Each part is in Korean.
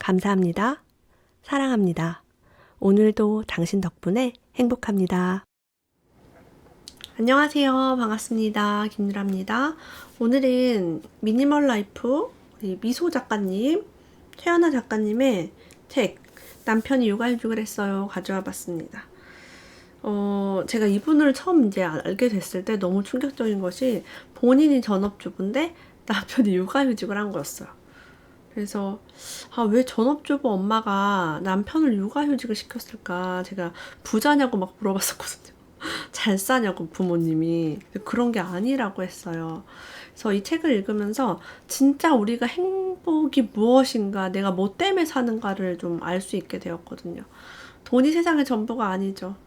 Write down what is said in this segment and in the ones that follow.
감사합니다. 사랑합니다. 오늘도 당신 덕분에 행복합니다. 안녕하세요. 반갑습니다. 김유라입니다. 오늘은 미니멀 라이프 우리 미소 작가님, 최연아 작가님의 책 남편이 육아휴직을 했어요 가져와 봤습니다. 제가 이분을 처음 이제 알게 됐을 때 너무 충격적인 것이 본인이 전업주부인데 남편이 육아휴직을 한 거였어요. 그래서 왜 전업주부 엄마가 남편을 육아휴직을 시켰을까? 제가 부자냐고 막 물어봤었거든요. 잘 사냐고 부모님이. 그런 게 아니라고 했어요. 그래서 이 책을 읽으면서 진짜 우리가 행복이 무엇인가, 내가 뭐 때문에 사는가를 좀 알 수 있게 되었거든요. 돈이 세상의 전부가 아니죠.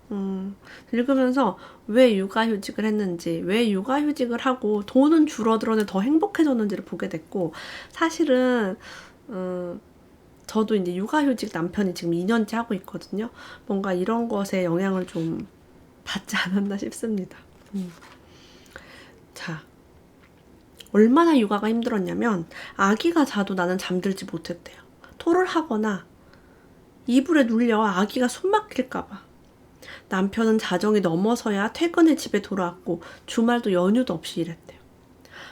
읽으면서 왜 육아휴직을 했는지, 왜 육아휴직을 하고 돈은 줄어들었는데 더 행복해졌는지를 보게 됐고, 사실은 저도 이제 육아휴직 남편이 지금 2년째 하고 있거든요. 뭔가 이런 것에 영향을 좀 받지 않았나 싶습니다. 자, 얼마나 육아가 힘들었냐면 아기가 자도 나는 잠들지 못했대요. 토를 하거나 이불에 눌려 아기가 숨 막힐까봐. 남편은 자정이 넘어서야 퇴근해 집에 돌아왔고 주말도 연휴도 없이 일했대요.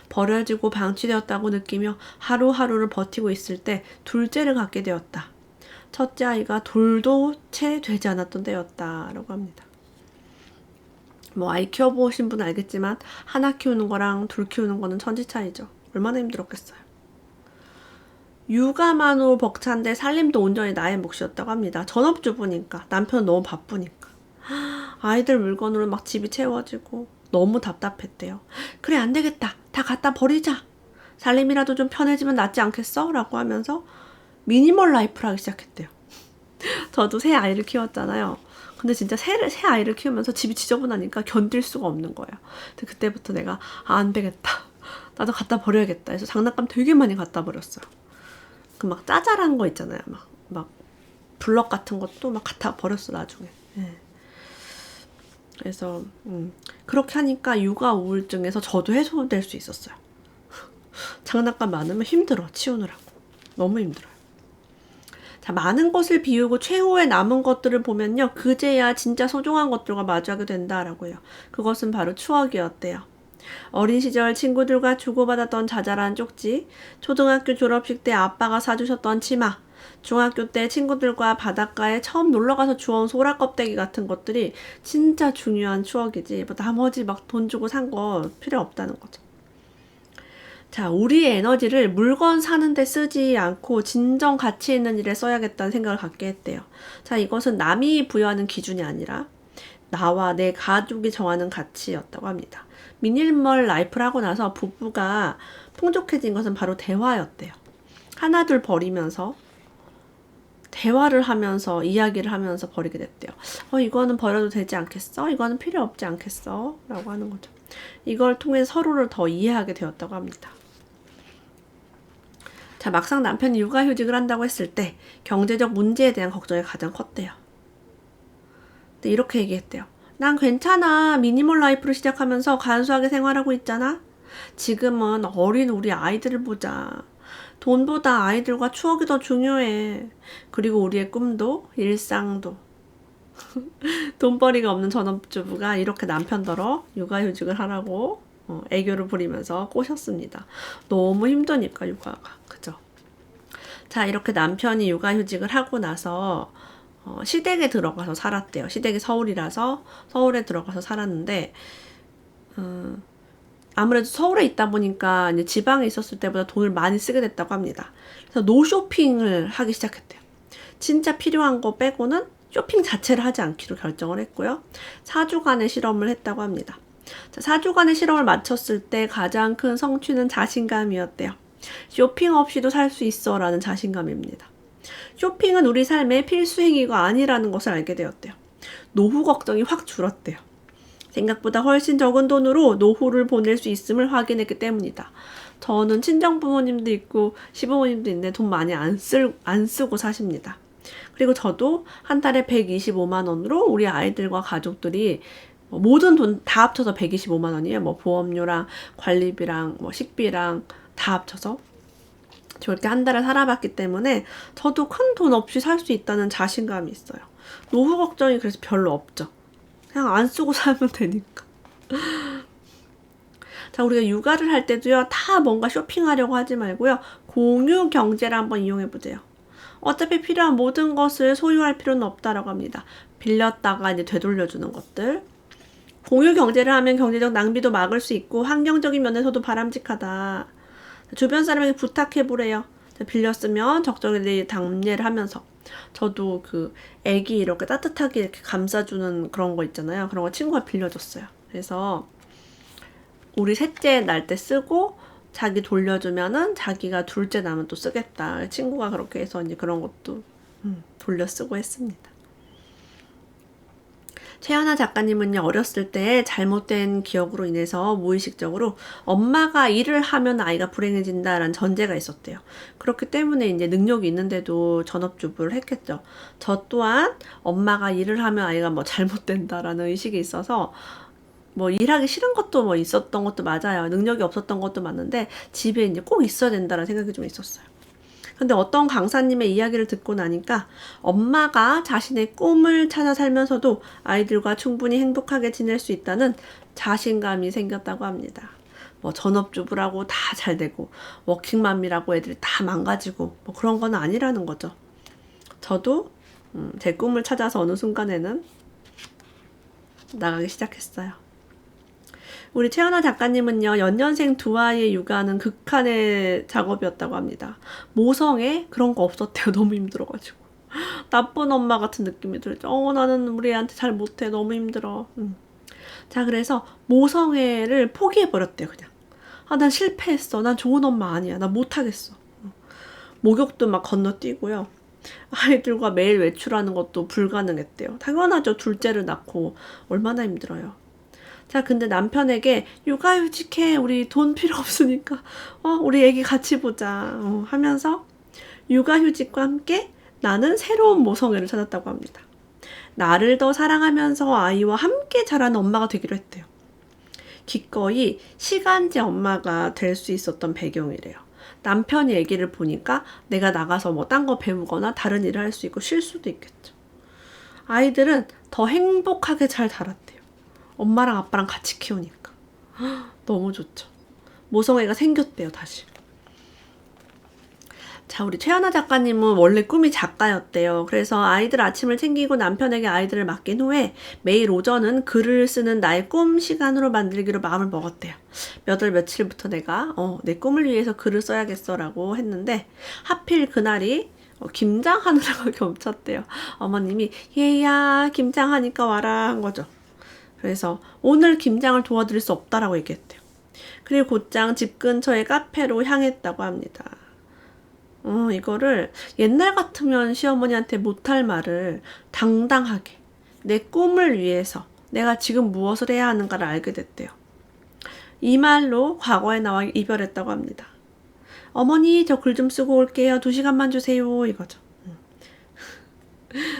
버려지고 방치되었다고 느끼며 하루하루를 버티고 있을 때 둘째를 갖게 되었다. 첫째 아이가 돌도 채 되지 않았던 때였다 라고 합니다. 아이 키워보신 분은 알겠지만 하나 키우는 거랑 둘 키우는 거는 천지 차이죠. 얼마나 힘들었겠어요. 육아만으로 벅찬데 살림도 온전히 나의 몫이었다고 합니다. 전업주부니까, 남편은 너무 바쁘니까. 아이들 물건으로 막 집이 채워지고 너무 답답했대요. 그래, 안 되겠다. 다 갖다 버리자. 살림이라도 좀 편해지면 낫지 않겠어? 라고 하면서 미니멀 라이프를 하기 시작했대요. 저도 새 아이를 키웠잖아요. 근데 진짜 새 아이를 키우면서 집이 지저분하니까 견딜 수가 없는 거예요. 근데 그때부터 내가 안 되겠다. 나도 갖다 버려야겠다. 해서 장난감 되게 많이 갖다 버렸어요. 그 막 짜잘한 거 있잖아요. 막 블럭 같은 것도 막 갖다 버렸어 나중에. 네. 그래서 그렇게 하니까 육아 우울증에서 저도 해소될 수 있었어요. 장난감 많으면 힘들어 치우느라고. 너무 힘들어요. 자, 많은 것을 비우고 최후의 남은 것들을 보면요, 그제야 진짜 소중한 것들과 마주하게 된다라고 해요. 그것은 바로 추억이었대요. 어린 시절 친구들과 주고받았던 자잘한 쪽지, 초등학교 졸업식 때 아빠가 사주셨던 치마, 중학교 때 친구들과 바닷가에 처음 놀러가서 주워온 소라 껍데기 같은 것들이 진짜 중요한 추억이지, 나머지 막 돈 주고 산 거 필요 없다는 거죠. 자, 우리의 에너지를 물건 사는데 쓰지 않고 진정 가치 있는 일에 써야겠다는 생각을 갖게 했대요. 자, 이것은 남이 부여하는 기준이 아니라 나와 내 가족이 정하는 가치였다고 합니다. 미니멀 라이프를 하고 나서 부부가 풍족해진 것은 바로 대화였대요. 하나둘 버리면서 대화를 하면서 이야기를 하면서 버리게 됐대요. 이거는 버려도 되지 않겠어? 이거는 필요 없지 않겠어? 라고 하는 거죠. 이걸 통해 서로를 더 이해하게 되었다고 합니다. 자, 막상 남편이 육아휴직을 한다고 했을 때 경제적 문제에 대한 걱정이 가장 컸대요. 근데 이렇게 얘기했대요. 난 괜찮아. 미니멀 라이프를 시작하면서 간소하게 생활하고 있잖아. 지금은 어린 우리 아이들을 보자. 돈보다 아이들과 추억이 더 중요해. 그리고 우리의 꿈도 일상도. 돈벌이가 없는 전업주부가 이렇게 남편더러 육아휴직을 하라고 애교를 부리면서 꼬셨습니다. 너무 힘드니까 육아가. 그죠? 자, 이렇게 남편이 육아휴직을 하고 나서 시댁에 들어가서 살았대요. 시댁이 서울이라서 서울에 들어가서 살았는데 아무래도 서울에 있다 보니까 이제 지방에 있었을 때보다 돈을 많이 쓰게 됐다고 합니다. 그래서 노쇼핑을 하기 시작했대요. 진짜 필요한 거 빼고는 쇼핑 자체를 하지 않기로 결정을 했고요. 4주간의 실험을 했다고 합니다. 자, 4주간의 실험을 마쳤을 때 가장 큰 성취는 자신감이었대요. 쇼핑 없이도 살 수 있어 라는 자신감입니다. 쇼핑은 우리 삶의 필수 행위가 아니라는 것을 알게 되었대요. 노후 걱정이 확 줄었대요. 생각보다 훨씬 적은 돈으로 노후를 보낼 수 있음을 확인했기 때문이다. 저는 친정 부모님도 있고 시부모님도 있는데 돈 많이 안 쓰고 사십니다. 그리고 저도 한 달에 125만 원으로 우리 아이들과 가족들이 모든 돈 다 합쳐서 125만 원이에요. 보험료랑 관리비랑 식비랑 다 합쳐서 저렇게 한 달을 살아봤기 때문에 저도 큰 돈 없이 살 수 있다는 자신감이 있어요. 노후 걱정이 그래서 별로 없죠. 그냥 안 쓰고 살면 되니까. 자, 우리가 육아를 할 때도요, 다 뭔가 쇼핑하려고 하지 말고요, 공유 경제를 한번 이용해 보세요. 어차피 필요한 모든 것을 소유할 필요는 없다라고 합니다. 빌렸다가 이제 되돌려주는 것들. 공유 경제를 하면 경제적 낭비도 막을 수 있고 환경적인 면에서도 바람직하다. 주변 사람에게 부탁해 보래요. 빌렸으면 적절히 답례를 하면서. 저도 그 애기 이렇게 따뜻하게 이렇게 감싸주는 그런 거 있잖아요. 그런 거 친구가 빌려줬어요. 그래서 우리 셋째 날 때 쓰고 자기 돌려주면은 자기가 둘째 나면 또 쓰겠다. 친구가 그렇게 해서 이제 그런 것도 돌려 쓰고 했습니다. 최연아 작가님은요, 어렸을 때 잘못된 기억으로 인해서 무의식적으로 엄마가 일을 하면 아이가 불행해진다라는 전제가 있었대요. 그렇기 때문에 이제 능력이 있는데도 전업주부를 했겠죠. 저 또한 엄마가 일을 하면 아이가 뭐 잘못된다라는 의식이 있어서 뭐 일하기 싫은 것도 뭐 있었던 것도 맞아요. 능력이 없었던 것도 맞는데 집에 이제 꼭 있어야 된다라는 생각이 좀 있었어요. 근데 어떤 강사님의 이야기를 듣고 나니까 엄마가 자신의 꿈을 찾아 살면서도 아이들과 충분히 행복하게 지낼 수 있다는 자신감이 생겼다고 합니다. 뭐 전업주부라고 다 잘 되고 워킹맘이라고 애들이 다 망가지고 뭐 그런 건 아니라는 거죠. 저도 제 꿈을 찾아서 어느 순간에는 나가기 시작했어요. 우리 최연아 작가님은요, 연년생 두 아이의 육아는 극한의 작업이었다고 합니다. 모성애 그런 거 없었대요. 너무 힘들어가지고. 나쁜 엄마 같은 느낌이 들죠. 나는 우리 애한테 잘 못해. 너무 힘들어. 자, 그래서 모성애를 포기해버렸대요. 그냥. 난 실패했어. 난 좋은 엄마 아니야. 나 못하겠어. 목욕도 막 건너뛰고요. 아이들과 매일 외출하는 것도 불가능했대요. 당연하죠. 둘째를 낳고 얼마나 힘들어요. 자, 근데 남편에게 육아휴직해. 우리 돈 필요 없으니까. 우리 애기 같이 보자. 하면서 육아휴직과 함께 나는 새로운 모성애를 찾았다고 합니다. 나를 더 사랑하면서 아이와 함께 자라는 엄마가 되기로 했대요. 기꺼이 시간제 엄마가 될 수 있었던 배경이래요. 남편이 애기를 보니까 내가 나가서 뭐 딴 거 배우거나 다른 일을 할 수 있고 쉴 수도 있겠죠. 아이들은 더 행복하게 잘 자랐대요. 엄마랑 아빠랑 같이 키우니까. 너무 좋죠. 모성애가 생겼대요, 다시. 자, 우리 최연아 작가님은 원래 꿈이 작가였대요. 그래서 아이들 아침을 챙기고 남편에게 아이들을 맡긴 후에 매일 오전은 글을 쓰는 나의 꿈 시간으로 만들기로 마음을 먹었대요. 몇 월 며칠부터 내가 내 꿈을 위해서 글을 써야겠어라고 했는데 하필 그날이 김장하느라고 겹쳤대요. 어머님이 얘야 김장하니까 와라 한 거죠. 그래서 오늘 김장을 도와드릴 수 없다라고 얘기했대요. 그리고 곧장 집 근처의 카페로 향했다고 합니다. 이거를 옛날 같으면 시어머니한테 못할 말을 당당하게 내 꿈을 위해서 내가 지금 무엇을 해야 하는가를 알게 됐대요. 이 말로 과거에 나와 이별했다고 합니다. 어머니 저 글 좀 쓰고 올게요. 2시간만 주세요. 이거죠.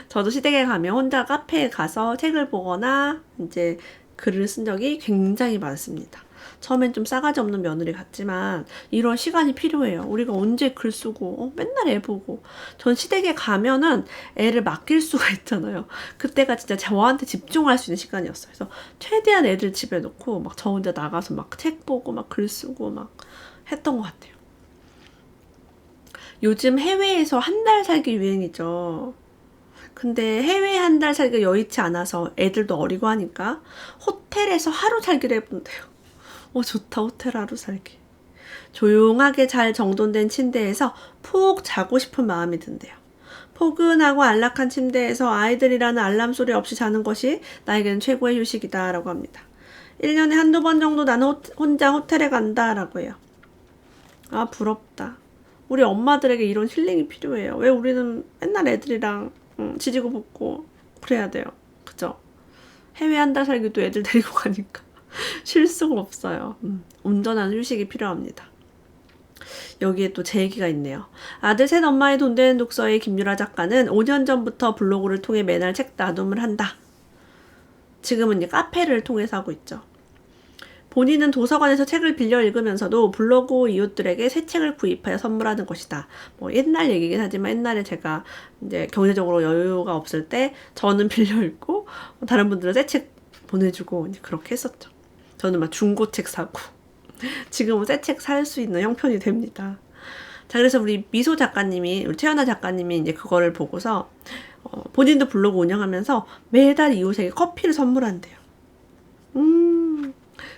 저도 시댁에 가면 혼자 카페에 가서 책을 보거나 이제 글을 쓴 적이 굉장히 많습니다. 처음엔 좀 싸가지 없는 며느리 같지만 이런 시간이 필요해요. 우리가 언제 글 쓰고 맨날 애 보고. 전 시댁에 가면은 애를 맡길 수가 있잖아요. 그때가 진짜 저한테 집중할 수 있는 시간이었어요. 그래서 최대한 애들 집에 놓고 막 저 혼자 나가서 막 책 보고 막 글 쓰고 막 했던 것 같아요. 요즘 해외에서 한 달 살기 유행이죠. 근데 해외 한 달 살기가 여의치 않아서 애들도 어리고 하니까 호텔에서 하루 살기를 해본대요. 좋다. 호텔 하루 살기. 조용하게 잘 정돈된 침대에서 푹 자고 싶은 마음이 든대요. 포근하고 안락한 침대에서 아이들이라는 알람 소리 없이 자는 것이 나에게는 최고의 휴식이다 라고 합니다. 1년에 한두 번 정도 나는 혼자 호텔에 간다 라고 해요. 부럽다. 우리 엄마들에게 이런 힐링이 필요해요. 왜 우리는 맨날 애들이랑 지지고 볶고 그래야 돼요. 그죠? 해외 한 달 살기도 애들 데리고 가니까 쉴 수가 없어요. 온전한 휴식이 필요합니다. 여기에 또 제 얘기가 있네요. 아들 셋 엄마의 돈 되는 독서의 김유라 작가는 5년 전부터 블로그를 통해 매날 책 나눔을 한다. 지금은 이제 카페를 통해서 하고 있죠. 본인은 도서관에서 책을 빌려 읽으면서도 블로그 이웃들에게 새 책을 구입하여 선물하는 것이다. 뭐 옛날 얘기긴 하지만 옛날에 제가 이제 경제적으로 여유가 없을 때 저는 빌려 읽고 다른 분들은 새 책 보내주고 이제 그렇게 했었죠. 저는 막 중고책 사고 지금은 새 책 살 수 있는 형편이 됩니다. 자, 그래서 우리 미소 작가님이, 우리 최연아 작가님이 이제 그거를 보고서 본인도 블로그 운영하면서 매달 이웃에게 커피를 선물한대요.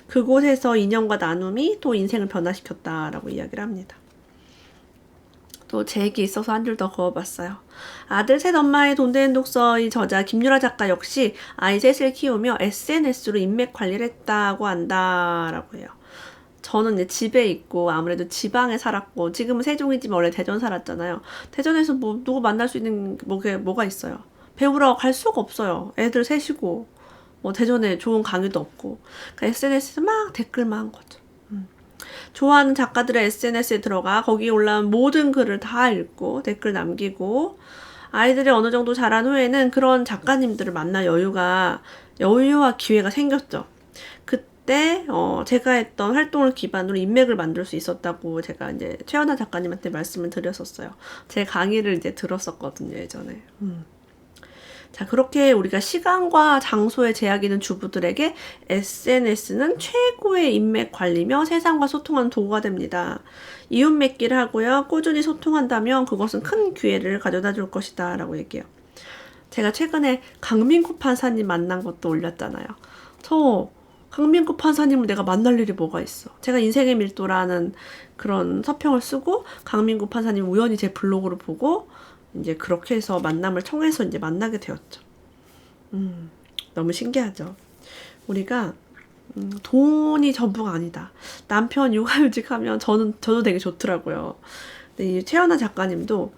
그곳에서 인연과 나눔이 또 인생을 변화시켰다라고 이야기를 합니다. 또 제 얘기 있어서 한 줄 더 그어봤어요. 아들 셋 엄마의 돈 되는 독서의 저자 김유라 작가 역시 아이 셋을 키우며 SNS로 인맥 관리를 했다고 한다라고 해요. 저는 이제 집에 있고 아무래도 지방에 살았고 지금은 세종이지만 원래 대전 살았잖아요. 대전에서 뭐 누구 만날 수 있는 뭐가 있어요. 배우러 갈 수가 없어요. 애들 셋이고 뭐 대전에 좋은 강의도 없고 그러니까 SNS에서 막 댓글만 한 거죠. 좋아하는 작가들의 SNS에 들어가 거기에 올라온 모든 글을 다 읽고 댓글 남기고 아이들이 어느 정도 자란 후에는 그런 작가님들을 만날 여유와 기회가 생겼죠. 그때 제가 했던 활동을 기반으로 인맥을 만들 수 있었다고 제가 이제 최연아 작가님한테 말씀을 드렸었어요. 제 강의를 이제 들었었거든요, 예전에. 자, 그렇게 우리가 시간과 장소에 제약이 있는 주부들에게 SNS는 최고의 인맥 관리며 세상과 소통하는 도구가 됩니다. 이웃 맺기를 하고요. 꾸준히 소통한다면 그것은 큰 기회를 가져다 줄 것이다 라고 얘기해요. 제가 최근에 강민구 판사님 만난 것도 올렸잖아요. 저 강민구 판사님을 내가 만날 일이 뭐가 있어. 제가 인생의 밀도라는 그런 서평을 쓰고 강민구 판사님 우연히 제 블로그를 보고 이제 그렇게 해서 만남을 통해서 이제 만나게 되었죠. 너무 신기하죠. 우리가 돈이 전부가 아니다. 남편 육아휴직하면 저도 되게 좋더라고요. 근데 이 최연아 작가님도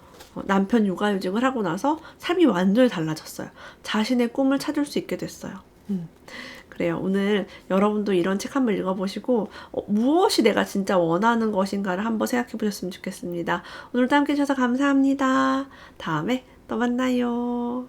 남편 육아휴직을 하고 나서 삶이 완전히 달라졌어요. 자신의 꿈을 찾을 수 있게 됐어요. 그래요. 오늘 여러분도 이런 책 한번 읽어보시고 무엇이 내가 진짜 원하는 것인가를 한번 생각해 보셨으면 좋겠습니다. 오늘도 함께 해주셔서 감사합니다. 다음에 또 만나요.